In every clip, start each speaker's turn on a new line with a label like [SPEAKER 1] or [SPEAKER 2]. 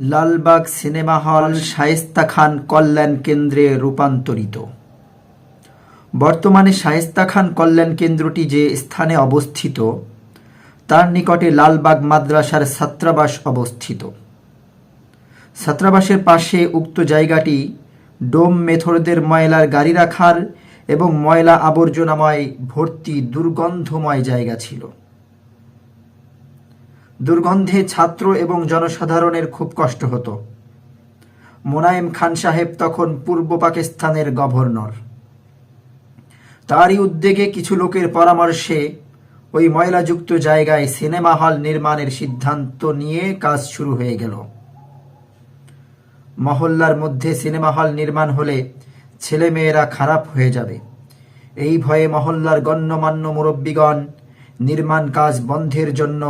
[SPEAKER 1] Lalbagh cinema hall Shaista Khan কল্যাণ কেন্দ্রে রূপান্তরিত। বর্তমানে শায়েস্তা খান কল্যাণ কেন্দ্রটি যে স্থানে অবস্থিত তার নিকটে লালবাগ মাদ্রাসার ছাত্রাবাস অবস্থিত। ছাত্রাবাসের পাশে উক্ত জায়গাটি ডোম মেথরদের ময়লার গাড়ি রাখার এবং ময়লা আবর্জনাময় ভর্তি দুর্গন্ধময় জায়গা ছিল। দুর্গন্ধে ছাত্র এবং জনসাধারণের খুব কষ্ট হতো। মোনায়েম খান সাহেব তখন পূর্ব পাকিস্তানের গভর্নর। তারই উদ্যোগে কিছু লোকের পরামর্শে ওই ময়লাযুক্ত জায়গায় সিনেমা হল নির্মাণের সিদ্ধান্ত নিয়ে কাজ শুরু হয়ে গেল। মহল্লার মধ্যে সিনেমা হল নির্মাণ হলে ছেলেমেয়েরা খারাপ হয়ে যাবে, এই ভয়ে মহল্লার গণ্যমান্য মুরব্বীগণ নির্মাণ কাজ বন্ধের জন্য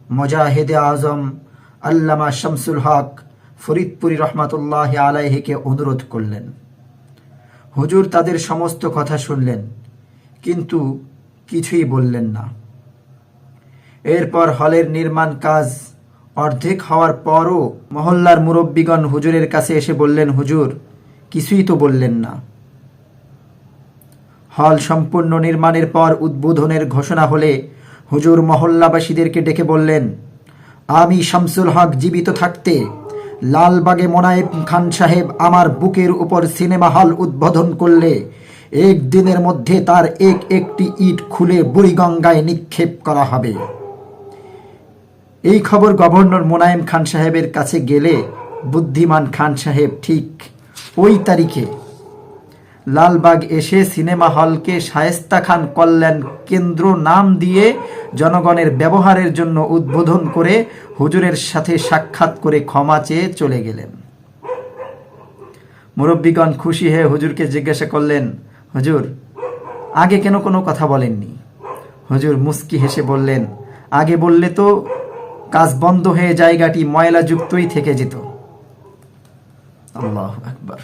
[SPEAKER 1] মুজাহিদে আজম আল্লামা শামসুল হক ফরিদপুরি রহমাতুল্লাহ আলাইহিকে অনুরোধ করলেন। হুজুর তাদের সমস্ত কথা শুনলেন, কিন্তু কিছুই বললেন না। এরপর হলের নির্মাণ কাজ অর্ধেক হওয়ার পরও মহল্লার মুরব্বীগণ হুজুরের কাছে এসে বললেন, হুজুর কিছুই তো বললেন না। হল সম্পূর্ণ নির্মাণের পর উদ্বোধনের ঘোষণা হলে হুজুর মহল্লাবাসীদেরকে ডেকে বললেন, আমি শামসুল হক জীবিত থাকতে লালবাগে মোনায়েম খান সাহেব আমার বুকের উপর সিনেমা হল উদ্বোধন করলে একদিনের মধ্যে তার একটি ইট খুলে বুড়িগঙ্গায় নিক্ষেপ করা হবে। এই খবর গভর্নর মোনায়েম খান সাহেবের কাছে গেলে বুদ্ধিমান খান সাহেব ঠিক ওই তারিখে লালবাগ এসে সিনেমা হলকে শায়েস্তা খান কল্যাণ কেন্দ্র নাম দিয়ে জনগণের ব্যবহারের জন্য উদ্বোধন করে হুজুরের সাথে সাক্ষাৎ করে ক্ষমা চেয়ে চলে গেলেন। মুরব্বীগণ খুশি হয়ে হুজুরকে জিজ্ঞাসা করলেন, হুজুর আগে কেন কোনো কথা বলেননি? হুজুর মুস্কি হেসে বললেন, আগে বললে তো কাজ বন্ধ হয়ে জায়গাটি ময়লাযুক্তই থেকে যেত। আল্লাহু আকবার।